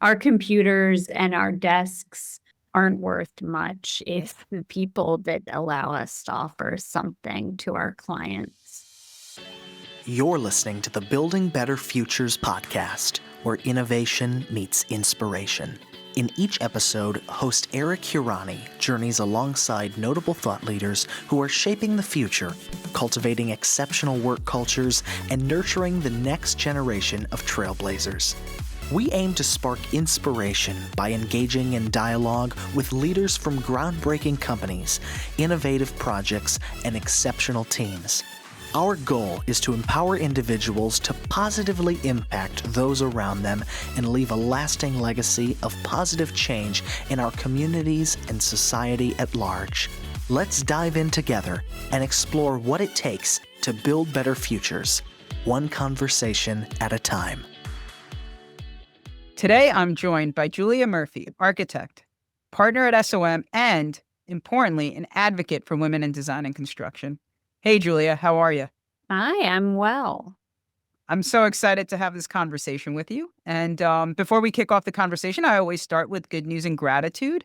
our computers and our desks aren't worth much if the people that allow us to offer something to our clients. You're listening to the Building Better Futures podcast, where innovation meets inspiration. In each episode, host Eric Hurani journeys alongside notable thought leaders who are shaping the future, cultivating exceptional work cultures, and nurturing the next generation of trailblazers. We aim to spark inspiration by engaging in dialogue with leaders from groundbreaking companies, innovative projects, and exceptional teams. Our goal is to empower individuals to positively impact those around them and leave a lasting legacy of positive change in our communities and society at large. Let's dive in together and explore what it takes to build better futures, one conversation at a time. Today, I'm joined by Julia Murphy, architect, partner at SOM, and, importantly, an advocate for women in design and construction. Hey, Julia, how are you? I am well. I'm so excited to have this conversation with you. And before we kick off the conversation, I always start with good news and gratitude.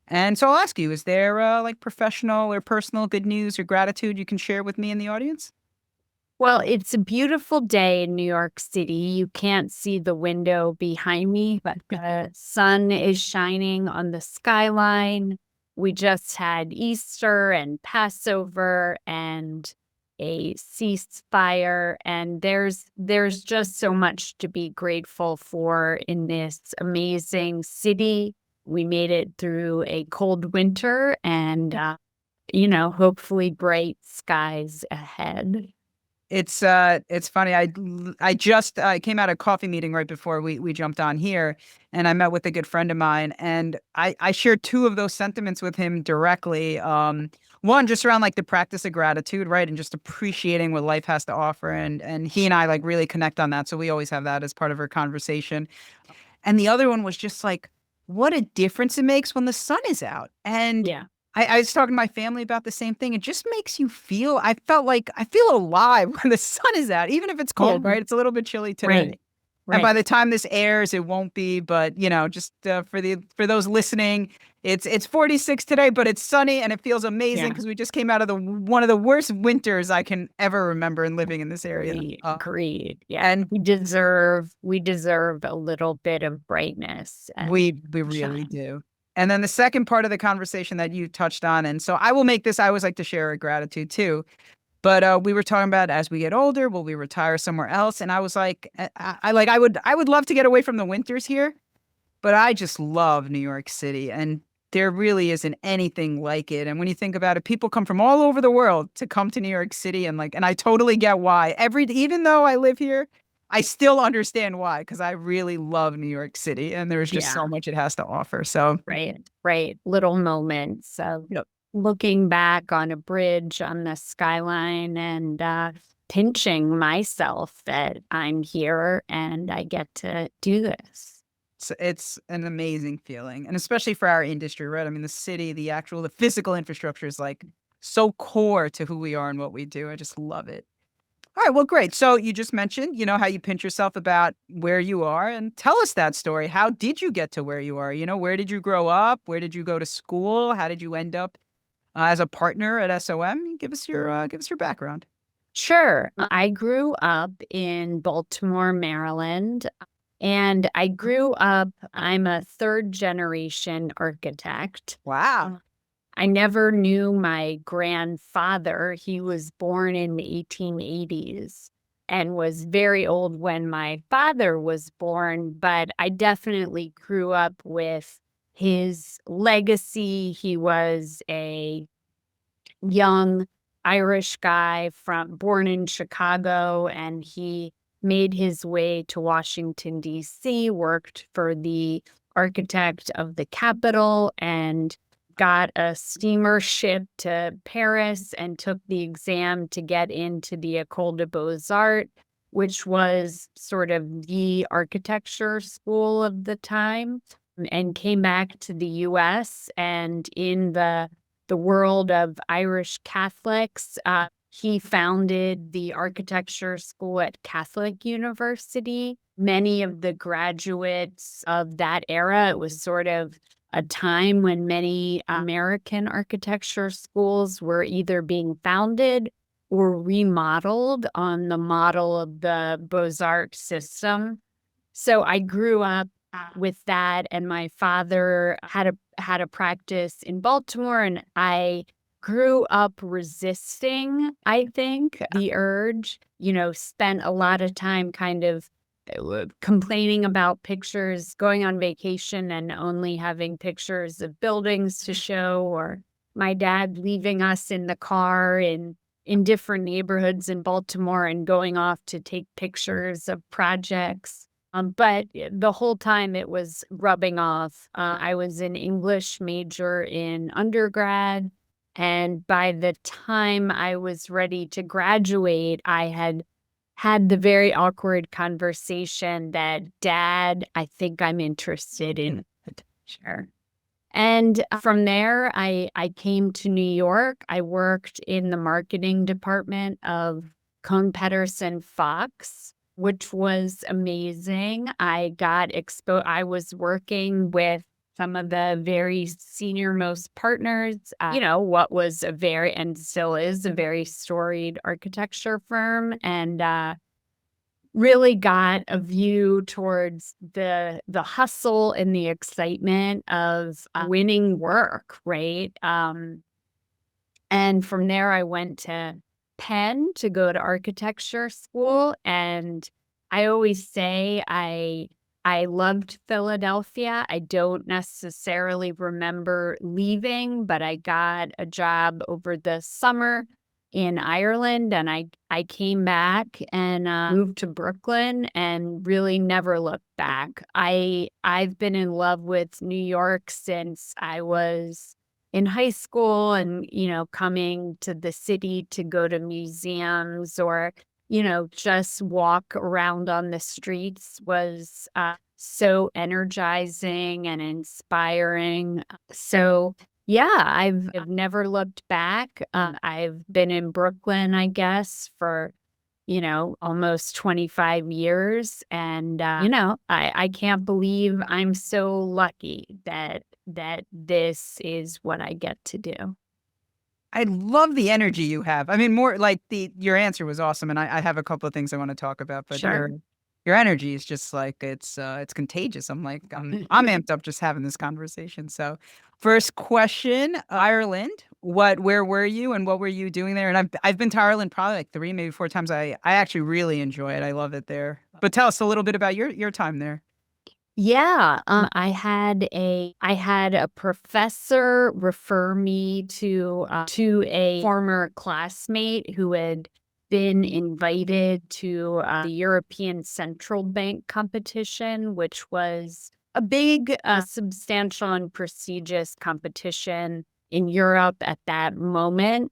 And so I'll ask you, is there professional or personal good news or gratitude you can share with me and the audience? Well, it's a beautiful day in New York City. You can't see the window behind me, but the sun is shining on the skyline. We just had Easter and Passover and a ceasefire, and there's just so much to be grateful for in this amazing city. We made it through a cold winter and, hopefully bright skies ahead. It's funny. I just came out of a coffee meeting right before we jumped on here, and I met with a good friend of mine, and I shared two of those sentiments with him directly. One just around the practice of gratitude, right, and just appreciating what life has to offer, and he and I really connect on that, so we always have that as part of our conversation. And the other one was just what a difference it makes when the sun is out, and Yeah. I was talking to my family about the same thing. It just makes you feel, I feel alive when the sun is out, even if it's cold, Yeah. right? It's a little bit chilly today. Right. And by the time this airs, it won't be, but just for those listening, it's 46 today, but it's sunny and it feels amazing because we just came out of one of the worst winters I can ever remember in living in this area. Agreed. Yeah. And we deserve a little bit of brightness. We really do. And then the second part of the conversation that you touched on, and so I always like to share a gratitude too. But we were talking about as we get older, will we retire somewhere else? And I was like, I would love to get away from the winters here, but I just love New York City, and there really isn't anything like it. And when you think about it, people come from all over the world to come to New York City, and I totally get why. Even though I live here, I still understand why, because I really love New York City, and there's just so much it has to offer. So right. Little moments of looking back on a bridge on the skyline and pinching myself that I'm here and I get to do this. It's an amazing feeling, and especially for our industry, right? I mean, the city, the physical infrastructure is so core to who we are and what we do. I just love it. All right, well, great. So you just mentioned, how you pinch yourself about where you are, and tell us that story. How did you get to where you are? Where did you grow up? Where did you go to school? How did you end up as a partner at SOM? Give us your background. Sure. I grew up in Baltimore, Maryland, and I'm a third generation architect. Wow. I never knew my grandfather. He was born in the 1880s and was very old when my father was born, but I definitely grew up with his legacy. He was a young Irish guy born in Chicago, and he made his way to Washington, D.C., worked for the architect of the Capitol, and got a steamer ship to Paris and took the exam to get into the École des Beaux-Arts, which was sort of the architecture school of the time, and came back to the U.S. And in the world of Irish Catholics, he founded the architecture school at Catholic University many of the graduates of that era. It was sort of a time when many American architecture schools were either being founded or remodeled on the model of the Beaux-Arts system. So I grew up with that, and my father had a practice in Baltimore, and I grew up resisting, I think, the urge, spent a lot of time kind of complaining about pictures, going on vacation and only having pictures of buildings to show, or my dad leaving us in the car in different neighborhoods in Baltimore and going off to take pictures of projects. But the whole time it was rubbing off. I was an English major in undergrad, and by the time I was ready to graduate, I had the very awkward conversation that, Dad, I think I'm interested in architecture. And from there, I came to New York. I worked in the marketing department of Cohn Pedersen Fox, which was amazing. I was working with some of the very senior most partners, what was a very, and still is, a very storied architecture firm. And really got a view towards the hustle and the excitement of winning work, right? And from there, I went to Penn to go to architecture school, and I always say I loved Philadelphia. I don't necessarily remember leaving, but I got a job over the summer in Ireland, and I came back and moved to Brooklyn and really never looked back. I've been in love with New York since I was in high school, and coming to the city to go to museums or just walk around on the streets was so energizing and inspiring. So yeah, I've never looked back. I've been in Brooklyn, I guess, for almost 25 years. And, I can't believe I'm so lucky that this is what I get to do. I love the energy you have. I mean, more like your answer was awesome, and I have a couple of things I want to talk about, but Sure. your energy is just like it's contagious. I'm like I'm amped up just having this conversation. So, first question, Ireland. Where were you and what were you doing there? And I've been to Ireland probably like 3, maybe 4 times. I actually really enjoy it. I love it there. But tell us a little bit about your time there. Yeah, I had a professor refer me to a former classmate who had been invited to the European Central Bank competition, which was a big, substantial and prestigious competition in Europe at that moment.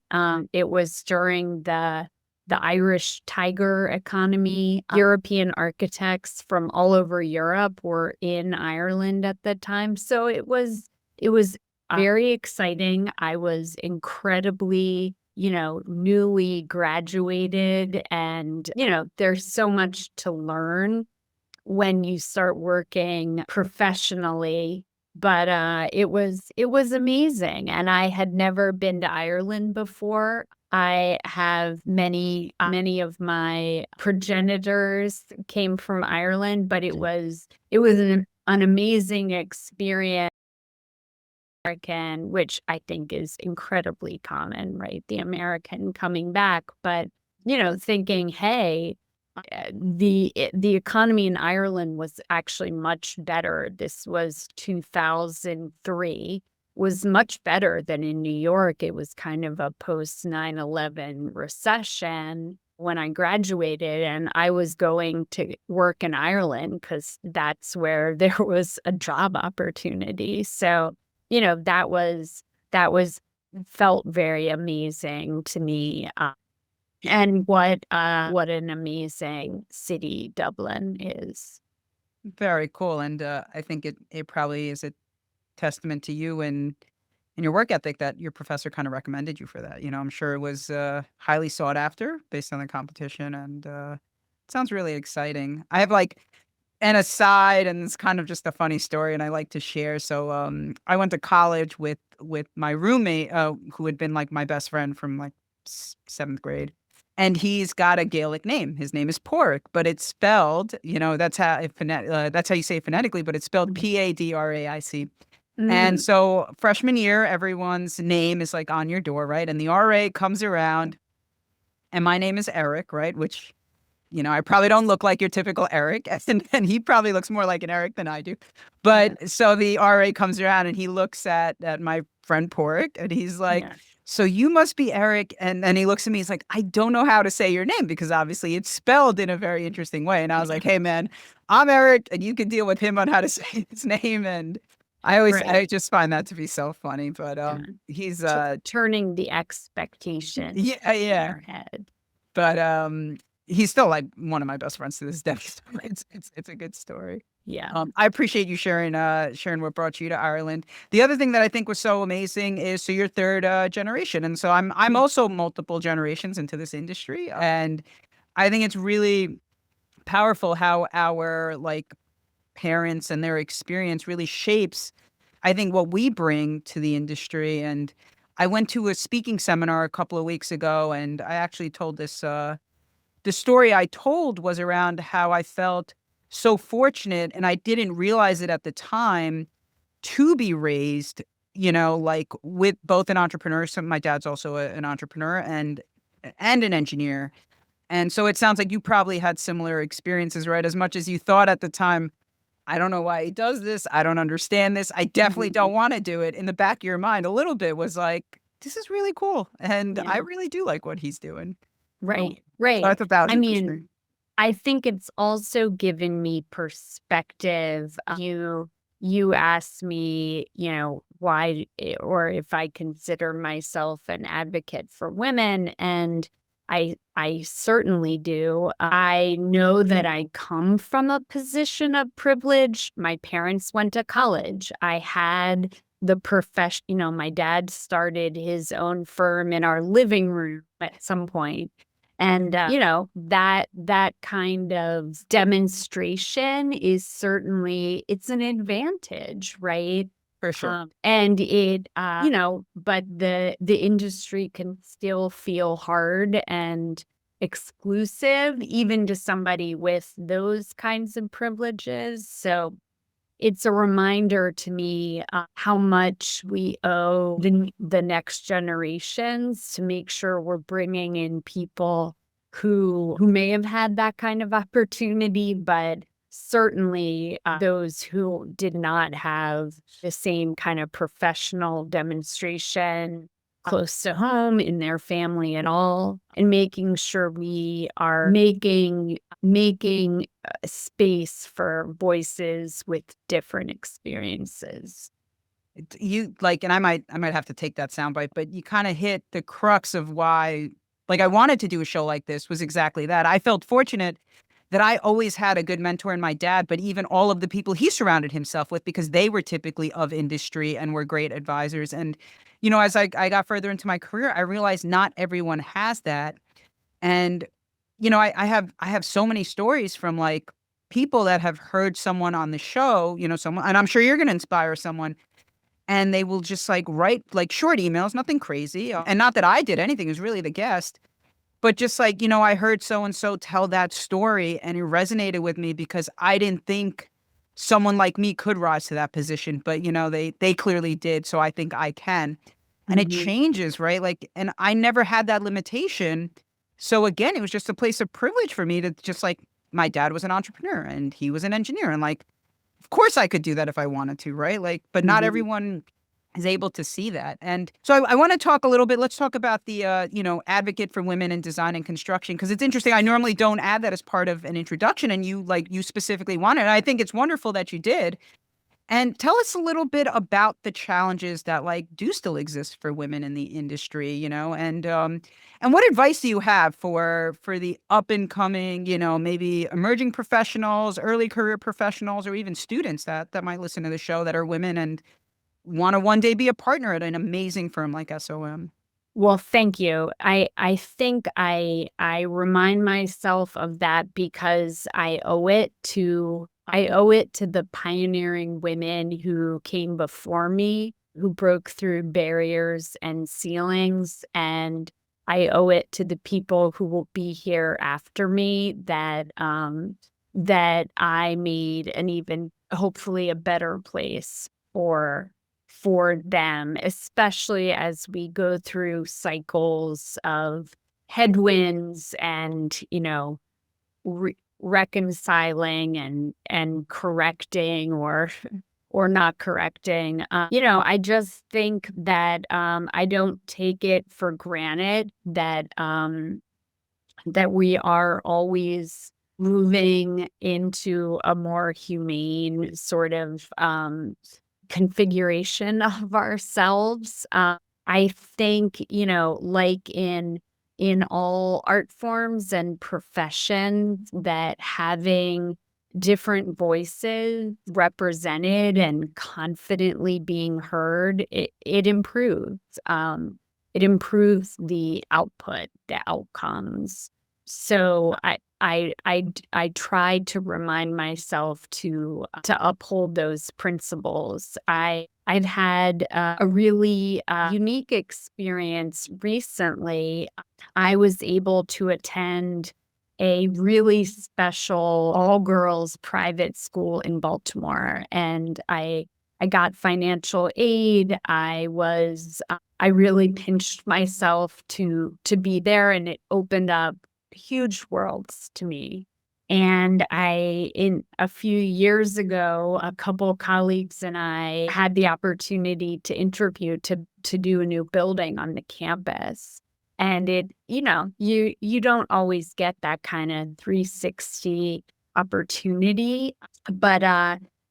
It was during the Irish Tiger economy. European architects from all over Europe were in Ireland at the time. So it was very exciting. I was incredibly, newly graduated, and, there's so much to learn when you start working professionally. But it was amazing, and I had never been to Ireland before. I have many of my progenitors came from Ireland, but it was an amazing experience. American, which I think is incredibly common, right? The American coming back, but thinking, hey, the economy in Ireland was actually much better. This was 2003, was much better than in New York. It was kind of a post 9/11 recession when I graduated, and I was going to work in Ireland because that's where there was a job opportunity. So, that was felt very amazing to me. And what an amazing city Dublin is. Very cool, and I think it probably is a testament to you and your work ethic that your professor kind of recommended you for that. I'm sure it was highly sought after based on the competition, and it sounds really exciting. I have like an aside, and it's kind of just a funny story, and I like to share. So, I went to college with my roommate, who had been like my best friend from like seventh grade, and he's got a Gaelic name. His name is Porrick, but it's spelled, that's how you say it phonetically, but it's spelled Padraic. And Mm, so freshman year, everyone's name is like on your door, right? And the RA comes around, and my name is Eric, right? Which, I probably don't look like your typical Eric, and he probably looks more like an Eric than I do. yeah, But so the RA comes around and he looks at my friend Porrick, and he's like, yeah, "So you must be Eric." And then he looks at me, he's like, "I don't know how to say your name because obviously it's spelled in a very interesting way." And I was yeah. like, "Hey man, I'm Eric, and you can deal with him on how to say his name." And I Right. just find that to be so funny. But Yeah. he's Turning the expectation yeah, in yeah. your head. But he's still like one of my best friends to this day. So it's a good story. Yeah. I appreciate you sharing what brought you to Ireland. The other thing that I think was so amazing is, so you're third generation, and so I'm Mm. also multiple generations into this industry, and I think it's really powerful how our like parents and their experience really shapes, I think, what we bring to the industry. And I went to a speaking seminar a couple of weeks ago, and I actually told this. The story I told was around how I felt so fortunate, and I didn't realize it at the time, to be raised, like with both an entrepreneur. So my dad's also an entrepreneur and an engineer. And so it sounds like you probably had similar experiences, right? As much as you thought at the time, I don't know why he does this. I don't understand this. I definitely Mhm. don't want to do it. In the back of your mind, a little bit was like, this is really cool. And I Yeah. really do like what he's doing. So, Right. so I Right. thought that was I interesting. mean, I think it's also given me perspective. You asked me, why or if I consider myself an advocate for women, and I certainly do. I know that I come from a position of privilege. My parents went to college. I had the profession, my dad started his own firm in our living room at some point. And, that kind of demonstration is certainly it's an advantage, right? For sure. And but the industry can still feel hard and exclusive even to somebody with those kinds of privileges. So it's a reminder to me, how much we owe the next generations to make sure we're bringing in people who may have had that kind of opportunity, but certainly, those who did not have the same kind of professional demonstration close to home in their family at all, and making sure we are making space for voices with different experiences. You like, and I might have to take that soundbite, but you kind of hit the crux of why, like, I wanted to do a show like this was exactly that. I felt fortunate that I always had a good mentor in my dad, but even all of the people he surrounded himself with, because they were typically of industry and were great advisors. And, as I got further into my career, I realized not everyone has that. And, I have so many stories from like people that have heard someone on the show, someone, and I'm sure you're going to inspire someone, and they will just like write like short emails, nothing crazy. And not that I did anything, it was really the guest. But just like, I heard so and so tell that story and it resonated with me because I didn't think someone like me could rise to that position. But they clearly did. So I think I can. And it Mhm, changes, right? Like, and I never had that limitation. So again, it was just a place of privilege for me to just like, my dad was an entrepreneur and he was an engineer. And like, of course I could do that if I wanted to, right? Like, but not mhm. everyone is able to see that. And so I want to talk a little bit. Let's talk about the, advocate for women in design and construction, because it's interesting. I normally don't add that as part of an introduction, and you specifically wanted. And I think it's wonderful that you did. And tell us a little bit about the challenges that like do still exist for women in the industry, and what advice do you have for the up and coming, maybe emerging professionals, early career professionals, or even students that might listen to the show that are women and want to one day be a partner at an amazing firm like SOM? Well, thank you. I think I remind myself of that because I owe it to I owe it to the pioneering women who came before me, who broke through barriers and ceilings. And I owe it to the people who will be here after me that I made an even hopefully a better place for them, especially as we go through cycles of headwinds and, reconciling and correcting or not correcting. I just think that I don't take it for granted that we are always moving into a more humane sort of configuration of ourselves. I think, like in all art forms and professions, that having different voices represented and confidently being heard, it improves. It improves the output, the outcomes. So I tried to remind myself to uphold those principles. I've had a really unique experience recently. I was able to attend a really special all-girls private school in Baltimore, and I got financial aid. I really pinched myself to be there, and it opened up huge worlds to me. And in a few years ago, a couple colleagues and I had the opportunity to interview to do a new building on the campus. And you don't always get that kind of 360 opportunity, but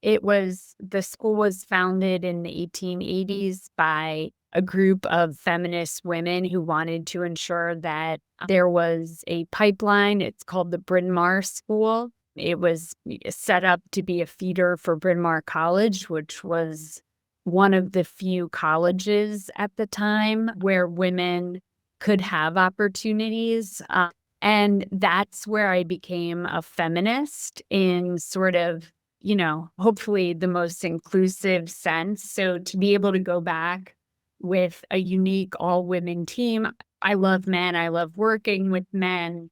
the school was founded in the 1880s by a group of feminist women who wanted to ensure that there was a pipeline. It's called the Bryn Mawr School. It was set up to be a feeder for Bryn Mawr College, which was one of the few colleges at the time where women could have opportunities. And that's where I became a feminist in sort of, hopefully the most inclusive sense. So to be able to go back with a unique all-women team, I love men, I love working with men.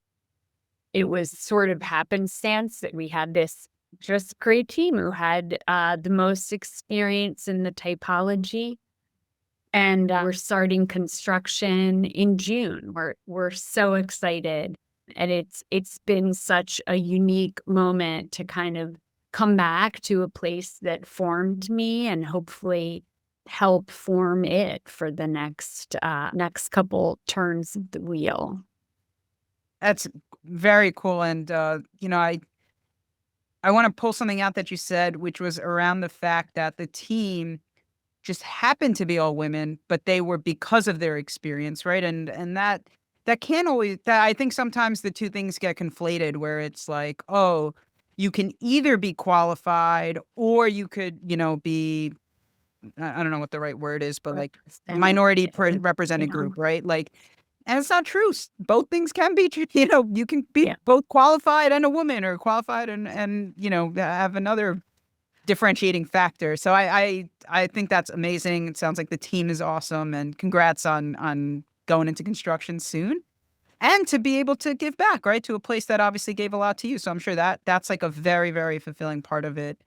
It was sort of happenstance that we had this just great team who had the most experience in the typology. And we're starting construction in June. We're so excited. And it's been such a unique moment to kind of come back to a place that formed me and hopefully help form it for the next couple turns of the wheel. That's very cool. And I want to pull something out that you said, which was around the fact that the team just happened to be all women, but they were because of their experience, right? And that can't always that I think sometimes the two things get conflated where it's like, oh, you can either be qualified or you could, be I don't know what the right word is, but like minority represented group, right? Like, and it's not true. Both things can be true. You can be both qualified and a woman, or qualified and have another differentiating factor. So I think that's amazing. It sounds like the team is awesome, and congrats on going into construction soon. And to be able to give back, right, to a place that obviously gave a lot to you. So I'm sure that's like a very, very fulfilling part of it.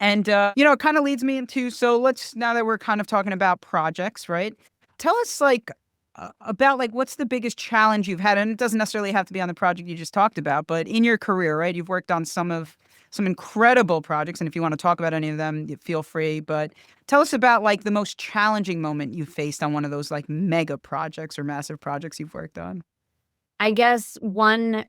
And, it kind of leads me into, so now that we're kind of talking about projects, right? Tell us about what's the biggest challenge you've had? And it doesn't necessarily have to be on the project you just talked about, but in your career, right? You've worked on some incredible projects. And if you want to talk about any of them, feel free. But tell us about the most challenging moment you faced on one of those mega projects or massive projects you've worked on. I guess one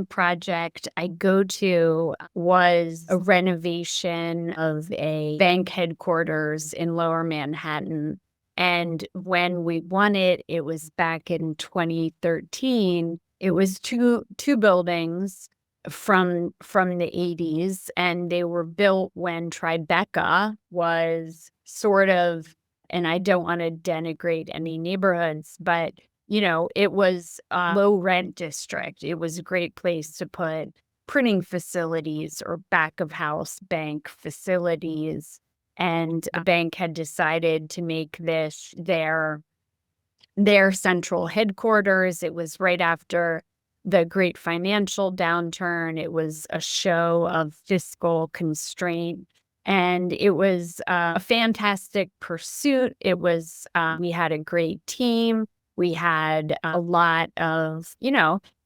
project I go to was a renovation of a bank headquarters in Lower Manhattan. And when we won it, it was back in 2013. It was two buildings from the 80s, and they were built when Tribeca was sort of, and I don't want to denigrate any neighborhoods, but it was a low rent district. It was a great place to put printing facilities or back of house bank facilities. And a bank had decided to make this their central headquarters. It was right after the great financial downturn. It was a show of fiscal constraint. And it was a fantastic pursuit. It was, we had a great team. We had a lot of,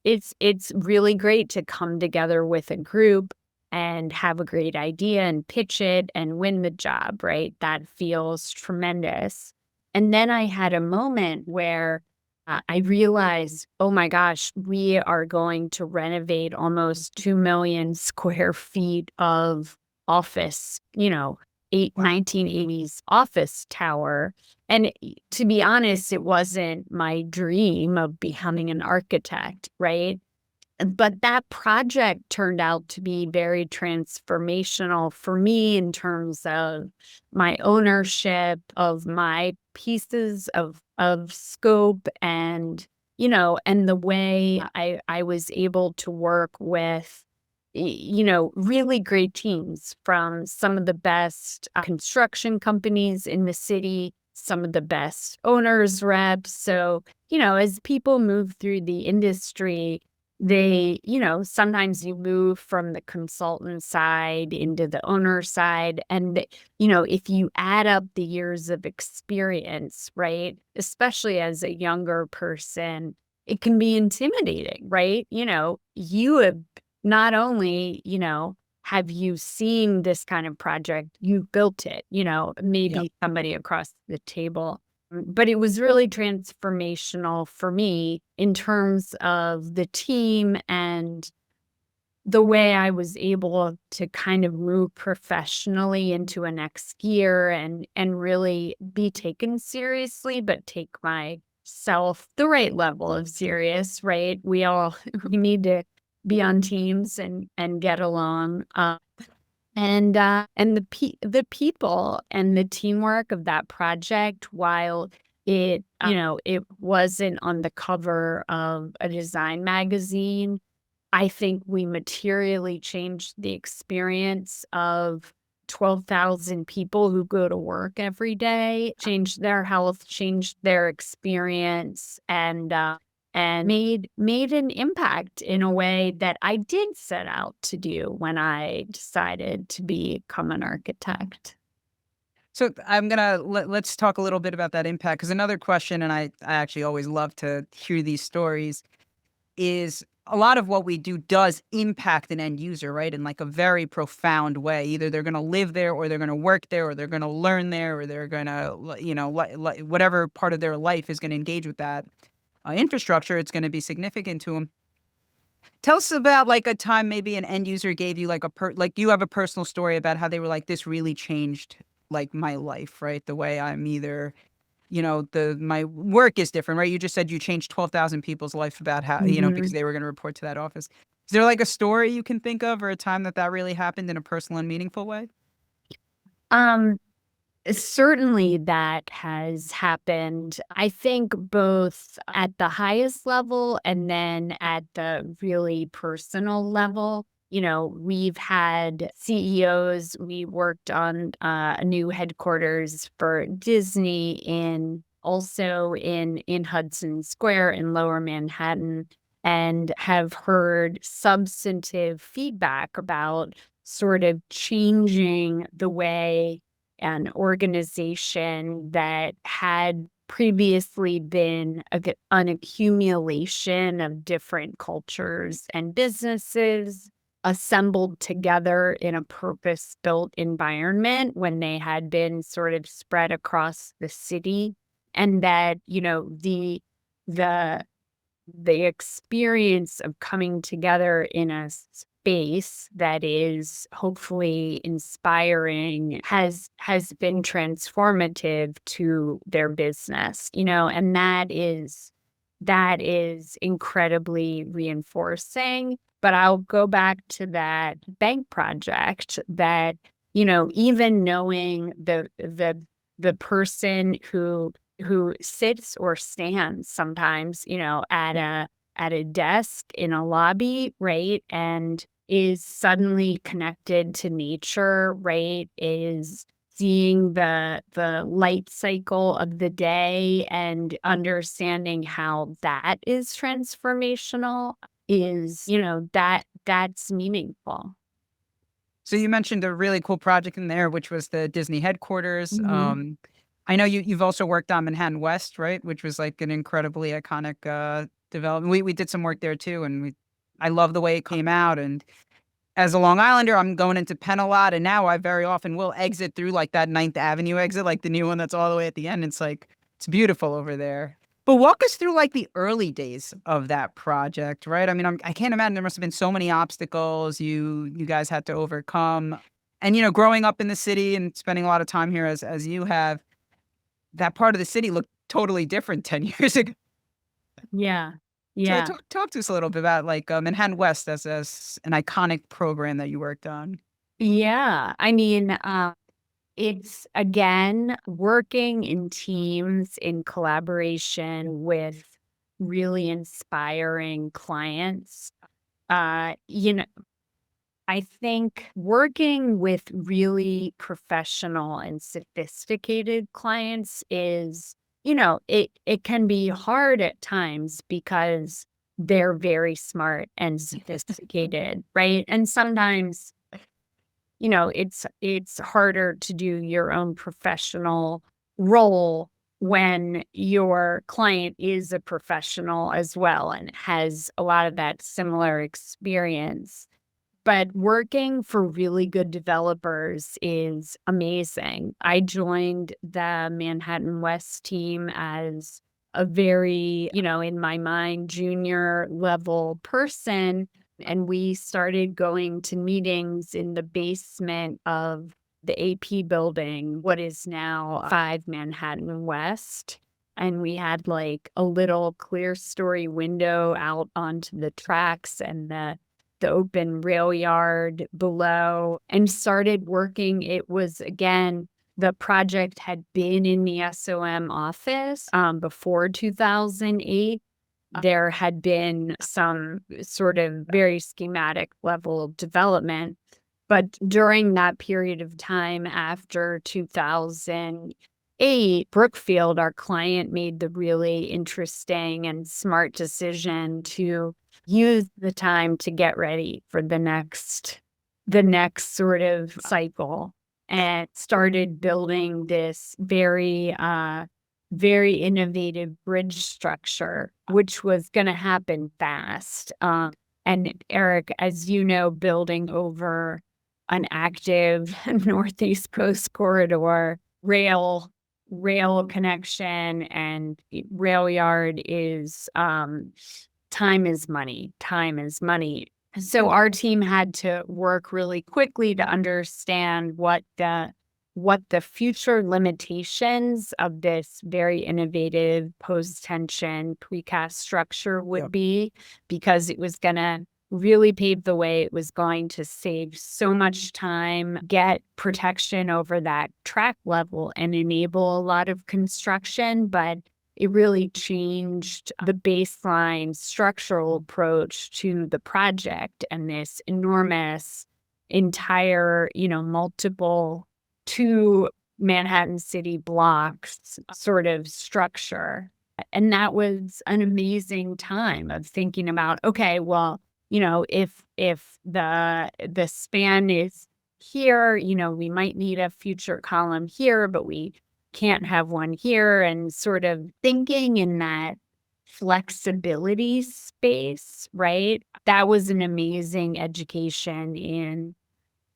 it's really great to come together with a group and have a great idea and pitch it and win the job, right? That feels tremendous. And then I had a moment where I realized, oh my gosh, we are going to renovate almost 2 million square feet of office, 1980s office tower. And to be honest, it wasn't my dream of becoming an architect, right? But that project turned out to be very transformational for me in terms of my ownership of my pieces of scope and, and the way I was able to work with, really great teams from some of the best construction companies in the city, some of the best owners reps. So, as people move through the industry, they, sometimes you move from the consultant side into the owner side. And, if you add up the years of experience, right, especially as a younger person, it can be intimidating, right? You have not only, have you seen this kind of project, you built it, maybe somebody across the table. But it was really transformational for me in terms of the team and the way I was able to kind of move professionally into a next gear and really be taken seriously, but take myself the right level of serious, right? We need to be on teams and get along. And the people and the teamwork of that project, while it wasn't on the cover of a design magazine, I think we materially changed the experience of 12,000 people who go to work every day, changed their health, changed their experience, and made an impact in a way that I did set out to do when I decided to become an architect. So I'm gonna let's talk a little bit about that impact, because another question, and I actually always love to hear these stories, is a lot of what we do does impact an end user, right? In like a very profound way. Either they're going to live there, or they're going to work there, or they're going to learn there, or they're going to, whatever part of their life is going to engage with that infrastructure, it's going to be significant to them. Tell us about like a time maybe an end user gave you like like you have a personal story about how they were like, this really changed like my life, right? The way I'm either, my work is different, right? You just said you changed 12,000 people's life about how, because Mhm. they were going to report to that office. Is there like a story you can think of, or a time that really happened in a personal and meaningful way? Um, Certainly that has happened. I think both at the highest level and then at the really personal level. We've had CEOs. We worked on a new headquarters for Disney in Hudson Square in Lower Manhattan, and have heard substantive feedback about sort of changing the way an organization that had previously been an accumulation of different cultures and businesses assembled together in a purpose-built environment when they had been sort of spread across the city. And that, the the experience of coming together in a space that is hopefully inspiring has been transformative to their business, and that is incredibly reinforcing. But I'll go back to that bank project that, even knowing the person who sits or stands sometimes, at a desk in a lobby, right? And is suddenly connected to nature, right? Is seeing the light cycle of the day and understanding how that is transformational is, that's meaningful. So you mentioned a really cool project in there, which was the Disney headquarters. Mhm. I know you've also worked on Manhattan West, right? Which was like an incredibly iconic development. We did some work there too, and I love the way it came out. And as a Long Islander, I'm going into Penn a lot, and now I very often will exit through like that Ninth Avenue exit, like the new one that's all the way at the end. It's like it's beautiful over there. But walk us through like the early days of that project, right? I mean, I can't imagine there must have been so many obstacles you guys had to overcome. And growing up in the city and spending a lot of time here as you have, that part of the city looked totally different 10 years ago. Yeah. So Yeah. talk to us a little bit about like Manhattan West as an iconic program that you worked on. Yeah. I mean, it's again working in teams in collaboration with really inspiring clients. Uh, you know, I think working with really professional and sophisticated clients is, it can be hard at times because they're very smart and sophisticated, right? And sometimes it's harder to do your own professional role when your client is a professional as well and has a lot of that similar experience. But working for really good developers is amazing. I joined the Manhattan West team as a very, in my mind, junior level person. And we started going to meetings in the basement of the AP building, what is now 5 Manhattan West. And we had like a little clear story window out onto the tracks and the open rail yard below and started working. It was, again, the project had been in the SOM office before 2008. There had been some sort of very schematic level development. But during that period of time after 2008, Brookfield, our client, made the really interesting and smart decision to use the time to get ready for the next sort of cycle and started building this very innovative bridge structure, which was going to happen fast. And Eric, as you know, building over an active Northeast Coast corridor, rail connection and rail yard is time is money. Time is money. So our team had to work really quickly to understand what the future limitations of this very innovative post-tension precast structure would be, because it was going to really pave the way. It was going to save so much time, get protection over that track level, and enable a lot of construction. But it really changed the baseline structural approach to the project and this enormous entire, multiple 2 Manhattan City blocks sort of structure. And that was an amazing time of thinking about, okay, well, if the span is here, we might need a future column here, but we can't have one here, and sort of thinking in that flexibility space, right? That was an amazing education in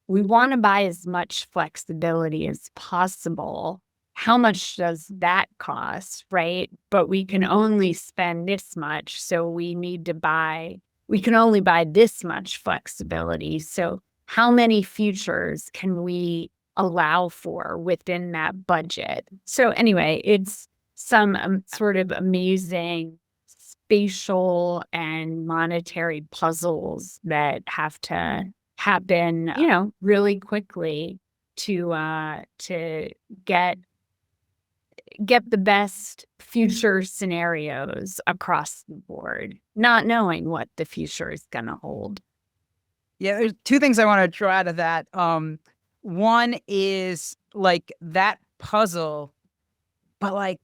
we want to buy as much flexibility as possible. How much does that cost, right? But we can only spend this much, so we can only buy this much flexibility. So how many futures can we allow for within that budget? So anyway, it's some sort of amazing spatial and monetary puzzles that have to happen, really quickly to get the best future scenarios across the board, not knowing what the future is going to hold. Yeah, there's two things I want to draw out of that. One is like that puzzle, but like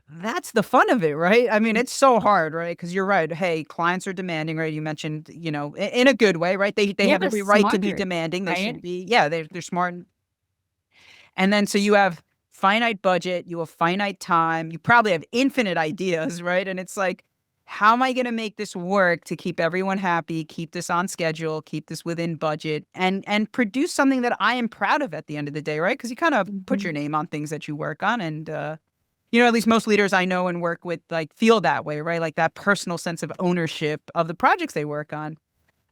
that's the fun of it, right? I mean, it's so hard, right? Because you're right. Hey, clients are demanding, right? You mentioned, in a good way, right? They Yeah, have but every right to smart, be demanding. They should right? be, yeah, they're smart. And then so you have finite budget, you have finite time, you probably have infinite ideas, right? And it's like, how am I going to make this work to keep everyone happy, keep this on schedule, keep this within budget, and produce something that I am proud of at the end of the day, right? Because you kind of put Mhm. your name on things that you work on, and at least most leaders I know and work with like feel that way, right? Like that personal sense of ownership of the projects they work on.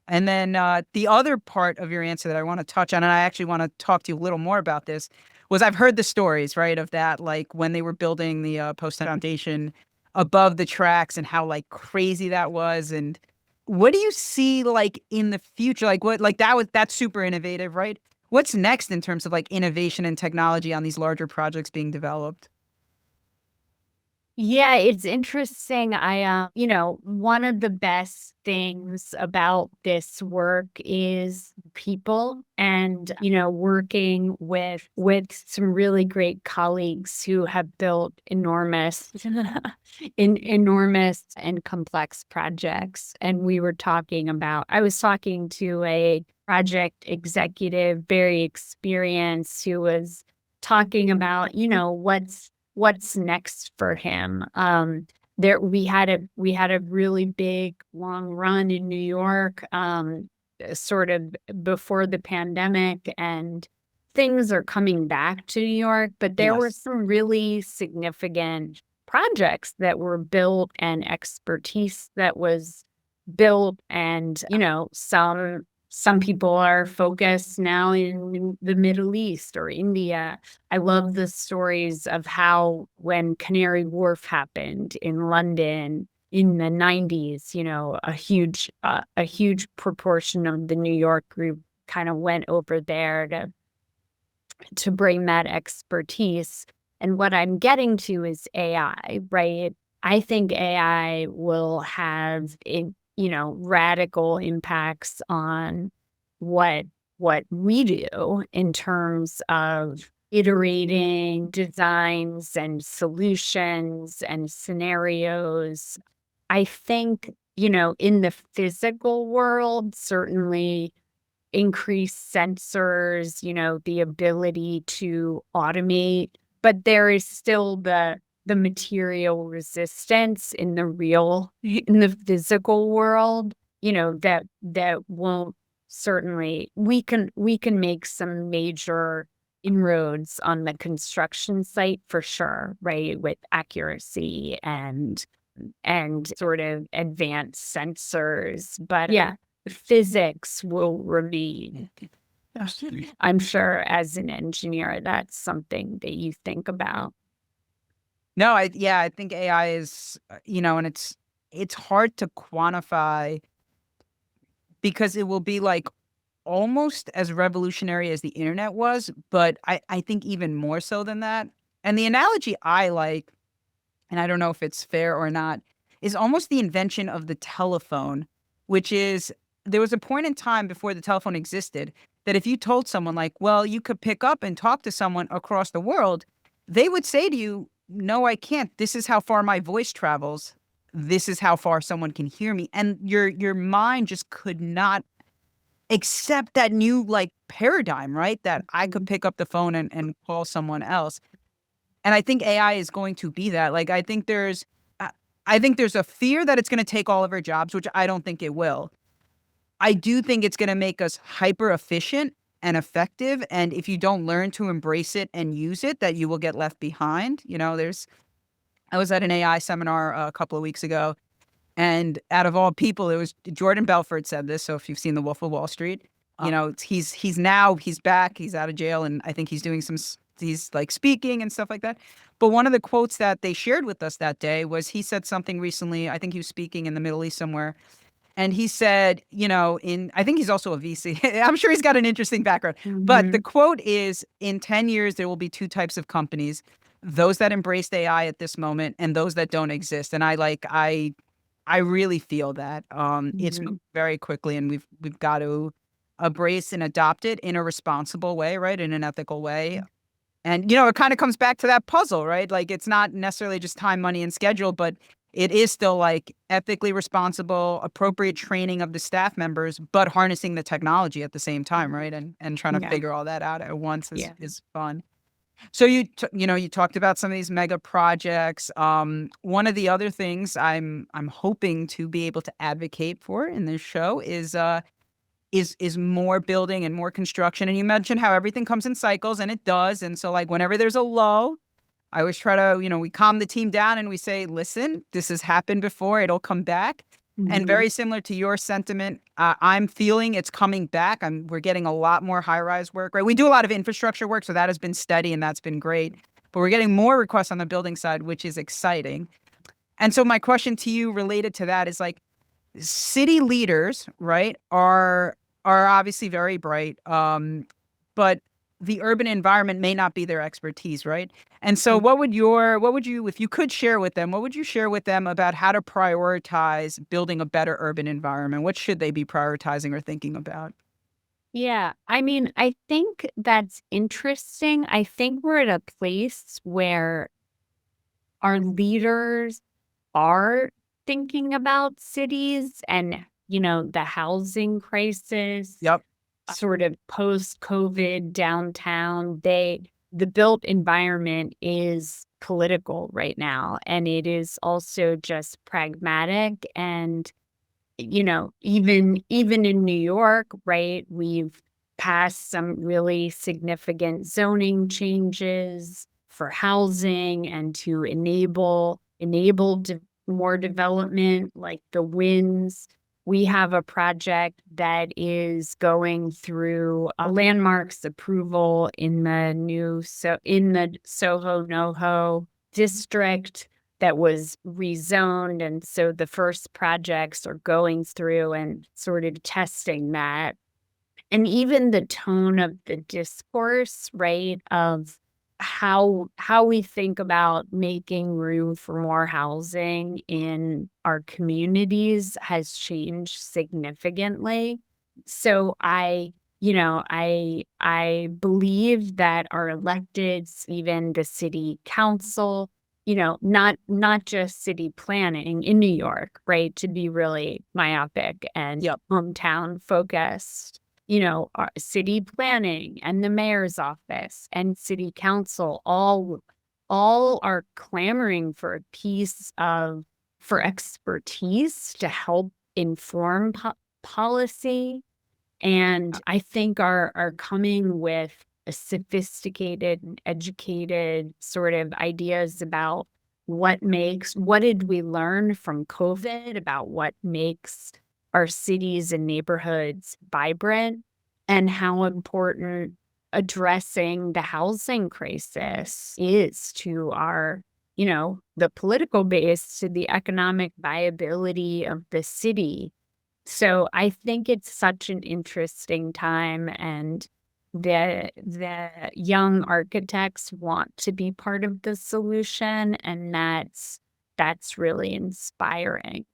And then the other part of your answer that I want to touch on, and I actually want to talk to you a little more about this, was I've heard the stories, right, of that, like when they were building the Post Foundation above the tracks and how like crazy that was. And what do you see like in the future? Like what, like that's super innovative, right? What's next in terms of like innovation and technology on these larger projects being developed? Yeah, it's interesting. One of the best things about this work is people and, working with some really great colleagues who have built enormous enormous and complex projects. And I was talking to a project executive, very experienced, who was talking about, what's next for him. There we had a really big long run in New York, sort of before the pandemic, and things are coming back to New York, but there were Yes. some really significant projects that were built and expertise that was built, and some people are focused now in the Middle East or India. I love the stories of how when Canary Wharf happened in London in the 90s, a huge proportion of the New York group kind of went over there to bring that expertise. And what I'm getting to is AI, right? I think AI will have radical impacts on what what we do in terms of iterating designs and solutions and scenarios. I think, in the physical world, certainly increased sensors, the ability to automate, but there is still the material resistance in the physical world, that won't certainly we can make some major inroads on the construction site for sure, right? With accuracy and sort of advanced sensors. But yeah, physics will remain. I'm sure as an engineer, that's something that you think about. No, I think AI is, and it's hard to quantify because it will be like almost as revolutionary as the internet was, but I think even more so than that. And the analogy I like, and I don't know if it's fair or not, is almost the invention of the telephone, which is there was a point in time before the telephone existed that if you told someone, like, well, you could pick up and talk to someone across the world, they would say to you, no, I can't. This is how far my voice travels. This is how far someone can hear me. And your mind just could not accept that new like paradigm, right? That I could pick up the phone and call someone else. And I think AI is going to be that. Like, I I think there's a fear that it's going to take all of our jobs, which I don't think it will. I do think it's going to make us hyper efficient and effective. And if you don't learn to embrace it and use it, that you will get left behind. I was at an AI seminar a couple of weeks ago, and out of all people, it was Jordan Belfort said this. So if you've seen The Wolf of Wall Street, he's back, he's out of jail, and I think he's doing he's like speaking and stuff like that. But one of the quotes that they shared with us that day was he said something recently. I think he was speaking in the Middle East somewhere, and he said, I think he's also a VC. I'm sure he's got an interesting background. But the Mhm. quote is, in 10 years, there will be two types of companies, those that embraced AI at this moment and those that don't exist. And I really feel that it's Mhm. moved very quickly, and we've got to. embrace and adopt it in a responsible way, right? In an ethical way. And, it kind of comes back to that puzzle, right? Like, it's not necessarily just time, money, and schedule, but it is still like ethically responsible, appropriate training of the staff members, but harnessing the technology at the same time, right? And trying to Yeah. figure all that out at once Yeah. is fun. So you talked about some of these mega projects. One of the other things I'm hoping to be able to advocate for in this show is more building and more construction. And you mentioned how everything comes in cycles, and it does. And so, like, whenever there's a lull, I always try to, we calm the team down and we say, listen, this has happened before. It'll come back. And Mhm. very similar to your sentiment, I'm feeling it's coming back. We're getting a lot more high-rise work, right? We do a lot of infrastructure work, so that has been steady and that's been great. But we're getting more requests on the building side, which is exciting. And so my question to you related to that is, like, city leaders, right, are obviously very bright, but the urban environment may not be their expertise, right? And so what would you, if you could share with them, what would you share with them about how to prioritize building a better urban environment? What should they be prioritizing or thinking about? Yeah. I mean, I think that's interesting. I think we're at a place where our leaders are thinking about cities and, the housing crisis, Yep. sort of post-COVID downtown. The built environment is political right now, and it is also just pragmatic. And, even in New York, right, we've passed some really significant zoning changes for housing and to enable more development, like the Winds. We have a project that is going through a landmarks approval in the Soho NoHo district that was rezoned, and so the first projects are going through and sort of testing that. And even the tone of the discourse, right, of how we think about making room for more housing in our communities has changed significantly. So I believe that our electeds, even the city council, not just city planning in New York, right, to be really myopic and Yep. hometown focused, our city planning and the mayor's office and city council all are clamoring for a piece of for expertise to help inform policy, and I think are coming with a sophisticated and educated sort of ideas about what did we learn from COVID about what makes our cities and neighborhoods vibrant, and how important addressing the housing crisis is to our, the political base, to the economic viability of the city. So I think it's such an interesting time, and the young architects want to be part of the solution, and that's really inspiring.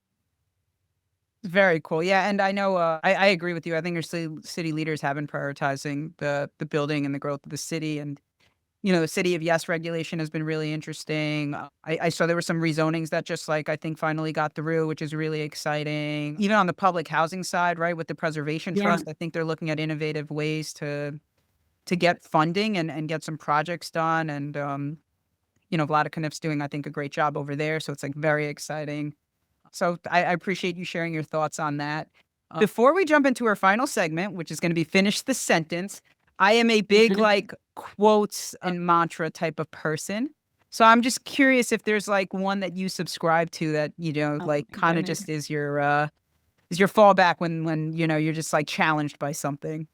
Very cool. Yeah, and I know I agree with you. I think our city leaders have been prioritizing the building and the growth of the city. And the City of Yes regulation has been really interesting. I saw there were some rezonings that just, like, I think finally got through, which is really exciting. Even on the public housing side, right, with the Preservation Yeah. Trust, I think they're looking at innovative ways to get funding and get some projects done. And Vlada Knif's doing, I think, a great job over there. So it's, like, very exciting. So I appreciate you sharing your thoughts on that. Before we jump into our final segment, which is going to be finish the sentence, I am a big, like, quotes and mantra type of person. So I'm just curious if there's, like, one that you subscribe to that, Oh like, my kind of goodness. just is your fallback when you're just, like, challenged by something.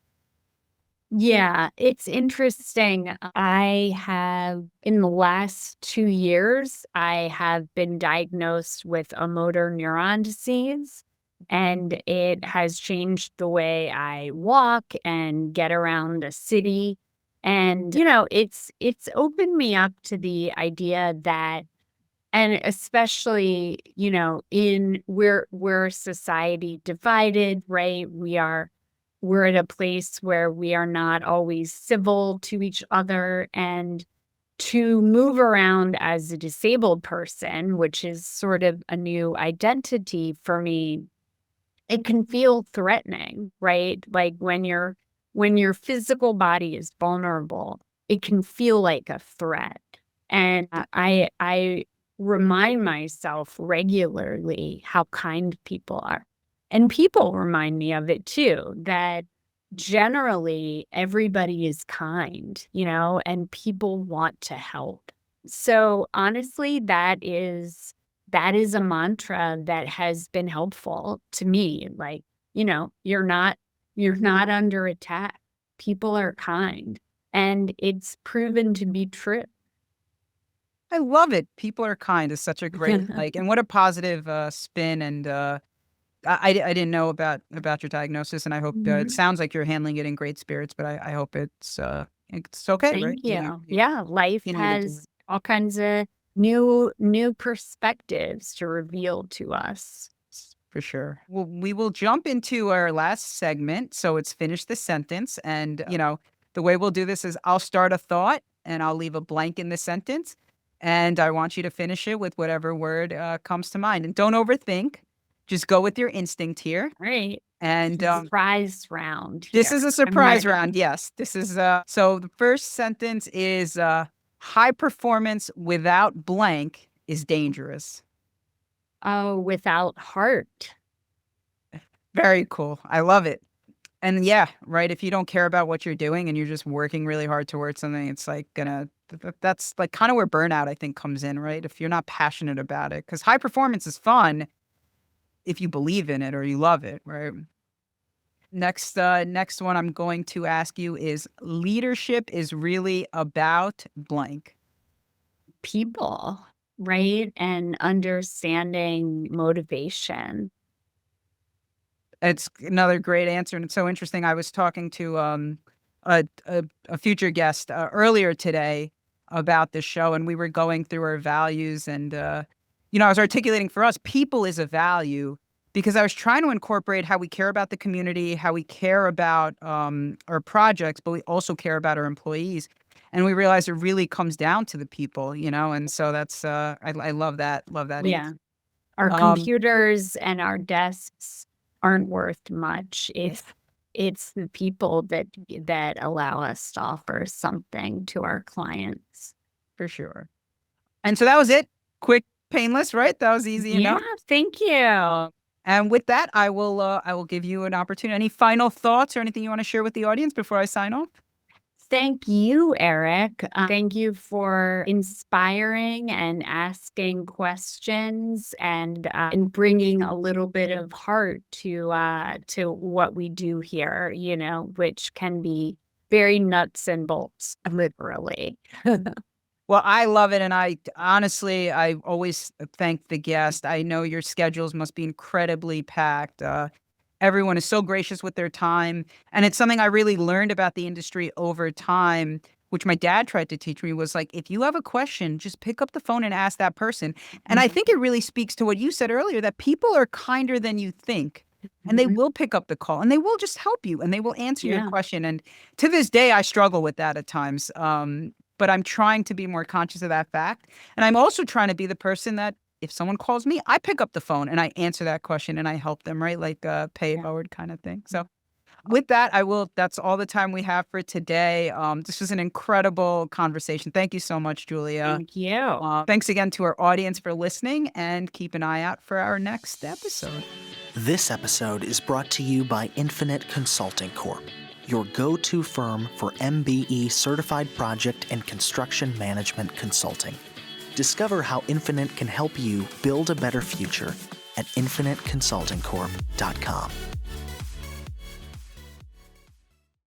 Yeah, it's interesting. I have, in the last 2 years, I have been diagnosed with a motor neuron disease, and it has changed the way I walk and get around the city. And, it's opened me up to the idea that, and especially, in we're society divided, right? we're at a place where we are not always civil to each other. And to move around as a disabled person, which is sort of a new identity for me, it can feel threatening, right? Like when your physical body is vulnerable, it can feel like a threat. And I remind myself regularly how kind people are. And people remind me of it too, that generally everybody is kind, and people want to help. So honestly, that is a mantra that has been helpful to me. Like, you're not under attack. People are kind. And it's proven to be true. I love it. People are kind is such a great, and what a positive spin. And I didn't know about your diagnosis, and I hope it Mhm. sounds like you're handling it in great spirits. But I hope it's okay, right? Thank you. Yeah, life Continue to do it has all kinds of new perspectives to reveal to us. for sure. Well, we will jump into our last segment. So it's finish the sentence, and the way we'll do this is I'll start a thought and I'll leave a blank in the sentence, and I want you to finish it with whatever word comes to mind. And don't overthink. Just go with your instinct here. Right. And Surprise round this here. is a I'm surprise ready. round. Yes, this is so the first sentence is high performance without blank is dangerous. Oh, without heart. Very cool. I love it. And yeah, right, if you don't care about what you're doing and you're just working really hard towards something, it's like that's like kind of where burnout I think comes in, right? If you're not passionate about it, cuz high performance is fun if you believe in it or you love it, right? Next one I'm going to ask you is leadership is really about blank. People, right? And understanding motivation. It's another great answer, and it's so interesting. I was talking to a future guest earlier today about this show, and we were going through our values, and I was articulating for us, people is a value because I was trying to incorporate how we care about the community, how we care about our projects, but we also care about our employees. And we realized it really comes down to the people, and so that's I love that, Yeah. answer. Our Um, computers and our desks aren't worth much if it's the people that allow us to offer something to our clients. for sure. And so that was it. Quick, painless, right? That was easy Yeah, enough. thank you. And with that, I will give you an opportunity. Any final thoughts or anything you want to share with the audience before I sign off? Thank you, Eric. Thank you for inspiring and asking questions and bringing a little bit of heart to what we do here, which can be very nuts and bolts, literally. Well, I love it, and I honestly, I always thank the guest. I know your schedules must be incredibly packed. Everyone is so gracious with their time, and it's something I really learned about the industry over time, which my dad tried to teach me, was like, if you have a question, just pick up the phone and ask that person. And I think it really speaks to what you said earlier, that people are kinder than you think. And they Mhm. will pick up the call and they will just help you and they will answer your Yeah. question. And to this day, I struggle with that at times. But I'm trying to be more conscious of that fact. And I'm also trying to be the person that if someone calls me, I pick up the phone and I answer that question and I help them, right? Like pay it Yeah. forward kind of thing. So with that, that's all the time we have for today. This was an incredible conversation. Thank you so much, Julia. Thank you. Thanks again to our audience for listening, and keep an eye out for our next episode. This episode is brought to you by Infinite Consulting Corp., your go-to firm for MBE certified project and construction management consulting. Discover how Infinite can help you build a better future at infiniteconsultingcorp.com.